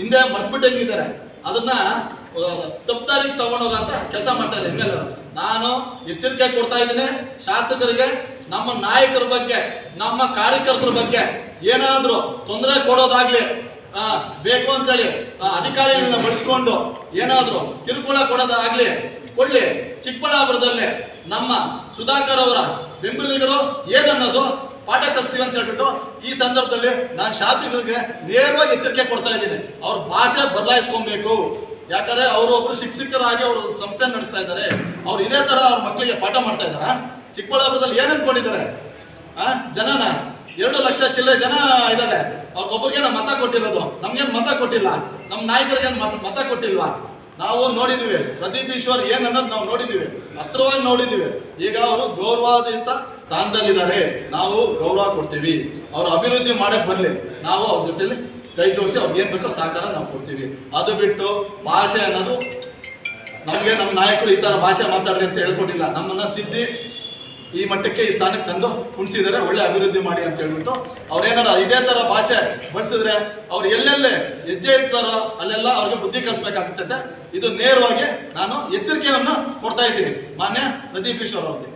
ಹಿಂದೆ ಮರ್ತ್ಬಿಟ್ಟಂಗಿದ್ದಾರೆ. ಅದನ್ನ ತಪ್ಪದಾರಿಗೆ ತಗೊಂಡೋಗಂತ ಕೆಲಸ ಮಾಡ್ತಾ ಇದ್ದಾರೆ. ಇನ್ಮೇಲೆ ನಾನು ಎಚ್ಚರಿಕೆ ಕೊಡ್ತಾ ಇದ್ದೀನಿ ಶಾಸಕರಿಗೆ, ನಮ್ಮ ನಾಯಕರ ಬಗ್ಗೆ, ನಮ್ಮ ಕಾರ್ಯಕರ್ತರ ಬಗ್ಗೆ ಏನಾದ್ರೂ ತೊಂದರೆ ಕೊಡೋದಾಗ್ಲಿ, ಬೇಕು ಅಂತೇಳಿ ಅಧಿಕಾರಿಗಳನ್ನ ಬಳಸ್ಕೊಂಡು ಏನಾದ್ರೂ ಕಿರುಕುಳ ಕೊಡೋದಾಗ್ಲಿ ಕೊಡ್ಲಿ. ಚಿಕ್ಕಬಳ್ಳಾಪುರದಲ್ಲಿ ನಮ್ಮ ಸುಧಾಕರ್ ಅವರ ಬೆಂಬಲಿಗರು ಏನನ್ನೋದು ಪಾಠ ಕಲಿಸ್ತೀವಿ ಅಂತ ಹೇಳ್ಬಿಟ್ಟು ಈ ಸಂದರ್ಭದಲ್ಲಿ ನಾನು ಶಾಸಕರಿಗೆ ನೇರವಾಗಿ ಎಚ್ಚರಿಕೆ ಕೊಡ್ತಾ ಇದ್ದೀನಿ. ಅವ್ರ ಭಾಷೆ ಬದಲಾಯಿಸ್ಕೊಬೇಕು. ಯಾಕಂದ್ರೆ ಅವರು ಒಬ್ರು ಶಿಕ್ಷಕರಾಗಿ ಅವರು ಸಂಸ್ಥೆ ನಡೆಸ್ತಾ ಇದ್ದಾರೆ. ಅವ್ರು ಇದೇ ತರ ಅವ್ರ ಮಕ್ಕಳಿಗೆ ಪಾಠ ಮಾಡ್ತಾ ಇದಾರ. ಚಿಕ್ಕಬಳ್ಳಾಪುರದಲ್ಲಿ ಏನ್ ಅನ್ಕೊಂಡಿದ್ದಾರೆ? ಜನನ 2 ಲಕ್ಷ ಚಿಲ್ಲರೆ ಜನ ಇದ್ದಾರೆ. ಅವ್ರಿಗೊಬ್ಬರಿಗೆ ಮತ ಕೊಟ್ಟಿರೋದು, ನಮ್ಗೇನು ಮತ ಕೊಟ್ಟಿಲ್ಲ. ನಮ್ಮ ನಾಯಕರಿಗೆ ಮತ ಕೊಟ್ಟಿಲ್ವಾ? ನಾವು ನೋಡಿದೀವಿ. ಪ್ರದೀಪ್ ಈಶ್ವರ್ ಏನ್ ಅನ್ನೋದು ನಾವು ನೋಡಿದೀವಿ, ಹತ್ರವಾಗಿ ನೋಡಿದೀವಿ. ಈಗ ಅವರು ಗೌರವಾನ್ವಿತ ಸ್ಥಾನದಲ್ಲಿದ್ದಾರೆ. ನಾವು ಗೌರವ ಕೊಡ್ತೀವಿ. ಅವ್ರ ಅಭಿವೃದ್ಧಿ ಮಾಡಕ್ ಬರ್ಲಿ, ನಾವು ಅವ್ರ ಜೊತೆಲಿ ಕೈ ಜೋಡಿಸಿ ಅವ್ರಿಗೆ ಏನ್ ಬೇಕೋ ಸಹಕಾರ ನಾವು ಕೊಡ್ತೀವಿ. ಅದು ಬಿಟ್ಟು ಭಾಷೆ ಅನ್ನೋದು ನಮ್ಗೆ ನಮ್ಮ ನಾಯಕರು ಈ ತರ ಭಾಷೆ ಮಾತಾಡ್ರಿ ಅಂತ ಹೇಳ್ಕೊಟ್ಟಿಲ್ಲ. ನಮ್ಮನ್ನ ತಿದ್ದಿ ಈ ಮಟ್ಟಕ್ಕೆ ಈ ಸ್ಥಾನಕ್ಕೆ ತಂದು ಕುಣಿಸಿದರೆ ಒಳ್ಳೆ ಅಭಿವೃದ್ಧಿ ಮಾಡಿ ಅಂತ ಹೇಳ್ಬಿಟ್ಟು ಅವ್ರೇನಾರ ಇದೇ ತರ ಭಾಷೆ ಬಳಸಿದ್ರೆ ಅವ್ರು ಎಲ್ಲೆಲ್ಲೇ ಹೆಜ್ಜೆ ಇಡ್ತಾರೋ ಅಲ್ಲೆಲ್ಲ ಅವ್ರಿಗೆ ಬುದ್ಧಿ ಕಲಿಸ್ಬೇಕಾಗ್ತದೆ. ಇದು ನೇರವಾಗಿ ನಾನು ಎಚ್ಚರಿಕೆಯನ್ನ ಕೊಡ್ತಾ ಇದ್ದೀನಿ ಮಾನ್ಯ ಪ್ರದೀಪ್ ಈಶ್ವರ್ ಅವ್ರಿಗೆ.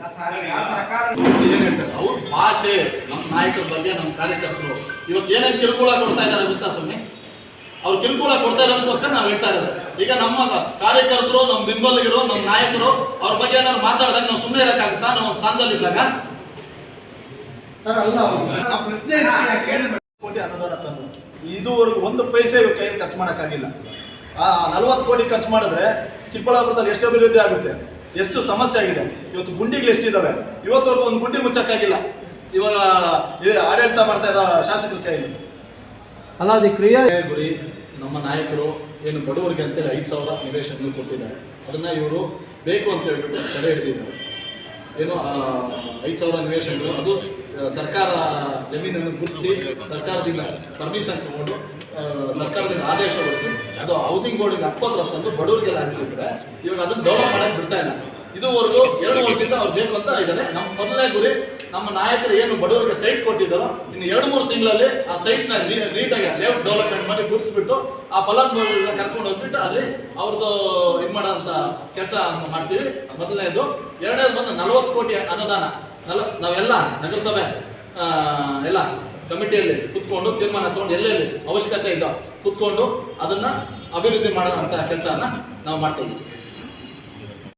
ಏನ್ ಹೇಳ್ತಾರೆ ಅವ್ರ ಭಾಷೆ, ನಮ್ಮ ನಾಯಕರ ಬಗ್ಗೆ, ನಮ್ಮ ಕಾರ್ಯಕರ್ತರು ಇವತ್ತು ಏನೇನು ಕಿರುಕುಳ ಕೊಡ್ತಾ ಇದ್ದಾರೆ ಗೊತ್ತಾ? ಸುಮ್ಮನೆ ಅವ್ರು ಕಿರುಕುಳ ಕೊಡ್ತಾ ಇರೋದಕ್ಕೋಸ್ಕರ ನಾವು ಹೇಳ್ತಾ ಇರೋದು. ಈಗ ನಮ್ಮ ಕಾರ್ಯಕರ್ತರು, ನಮ್ಮ ಬೆಂಬಲಿಗರು, ನಮ್ಮ ನಾಯಕರು ಅವ್ರ ಬಗ್ಗೆ ಏನಾದ್ರು ಮಾತಾಡಿದಾಗ ನಾವು ಸುಮ್ಮನೆ ಇರಕ್ಕಾಗುತ್ತಾ? ನಾವು ಸ್ಥಾನದಲ್ಲಿ ಇದ್ದಾಗ ಕೋಟಿ ಅನುದಾನ ತಂದು ಇದುವರೆಗೂ 1 ಪೈಸೆ ಇವ್ರ ಕೈಯಲ್ಲಿ ಖರ್ಚು ಮಾಡೋಕ್ಕಾಗಿಲ್ಲ. 40 ಕೋಟಿ ಖರ್ಚು ಮಾಡಿದ್ರೆ ಚಿಕ್ಕಬಳ್ಳಾಪುರದಲ್ಲಿ ಎಷ್ಟು ಅಭಿವೃದ್ಧಿ ಆಗುತ್ತೆ, ಎಷ್ಟು ಸಮಸ್ಯೆ ಆಗಿದೆ. ಇವತ್ತು ಗುಂಡಿಗಳು ಎಷ್ಟಿದ್ದಾವೆ, ಇವತ್ತವರೆಗೂ ಒಂದು ಗುಂಡಿ ಮುಚ್ಚಕ್ಕಾಗಿಲ್ಲ. ಇವಾಗ ಆಡಳಿತ ಮಾಡ್ತಾ ಇರೋ ಶಾಸಕರ ಕೈಯಲ್ಲಿ ಅಲ್ಲ. ಅದು ಕ್ರಿಯೆ ಗುರಿ ನಮ್ಮ ನಾಯಕರು ಏನು ಬಡವರಿಗೆ ಅಂತೇಳಿ 5,000 ನಿವೇಶನಗಳು ಕೊಟ್ಟಿದ್ದಾರೆ. ಅದನ್ನ ಇವರು ಬೇಕು ಅಂತ ಹೇಳ್ಬಿಟ್ಟು ತಡೆ ಹಿಡಿದಿದ್ದಾರೆ. ಏನು 5,000 ನಿವೇಶನಗಳು, ಅದು ಸರ್ಕಾರ ಜಮೀನನ್ನು ಗುರುತಿಸಿ ಸರ್ಕಾರದಿಂದ ಪರ್ಮಿಷನ್ ತಗೊಂಡು ಸರ್ಕಾರದಿಂದ ಆದೇಶ ಹೊರಡಿಸಿ ಅದು ಹೌಸಿಂಗ್ ಬೋರ್ಡಿಗೆ ತಂದು ಬಡವರಿಗೆಲ್ಲ ಹಂಚಿದ್ರೆ ಇವಾಗ ಅದನ್ನು ಡೆವಲಪ್ ಮಾಡಕ್ಕೆ ಬಿಡ್ತಾ ಇಲ್ಲ. ಇದುವರೆಗೂ 2 ವರ್ಷದಿಂದ ಅವ್ರು ಬೇಕು ಅಂತ ಇದ್ದಾರೆ. ನಮ್ಮ ಮೊದಲನೇ ಗುರಿ, ನಮ್ಮ ನಾಯಕರು ಏನು ಬಡವರಿಗೆ ಸೈಟ್ ಕೊಟ್ಟಿದ್ದಾರೋ ಇನ್ನು 2-3 ತಿಂಗಳಲ್ಲಿ ಆ ಸೈಟ್ನ ನೀಟಾಗಿ ಲೇಔಟ್ ಡೆವಲಪ್ಮೆಂಟ್ ಮಾಡಿ ಗುರುತಿಸ್ಬಿಟ್ಟು ಆ ಫಲಾನುಭವಿಗಳನ್ನ ಕರ್ಕೊಂಡು ಹೋಗ್ಬಿಟ್ಟು ಅಲ್ಲಿ ಅವ್ರದ್ದು ಇದು ಮಾಡೋಂಥ ಕೆಲಸ ಮಾಡ್ತೀವಿ. ಮೊದಲನೇದು. ಎರಡನೇದು ಬಂದು 40 ಕೋಟಿ ಅನುದಾನ ನಾವೆಲ್ಲ ನಗರಸಭೆ ಎಲ್ಲ ಕಮಿಟಿಯಲ್ಲಿ ಕುತ್ಕೊಂಡು ತೀರ್ಮಾನ ತಗೊಂಡು ಎಲ್ಲೆಲ್ಲಿ ಅವಶ್ಯಕತೆ ಇದೋ ಕುತ್ಕೊಂಡು ಅದನ್ನ ಅಭಿವೃದ್ಧಿ ಮಾಡೋ ಅಂತ ಕೆಲಸನ ನಾವು ಮಾಡ್ತೀವಿ.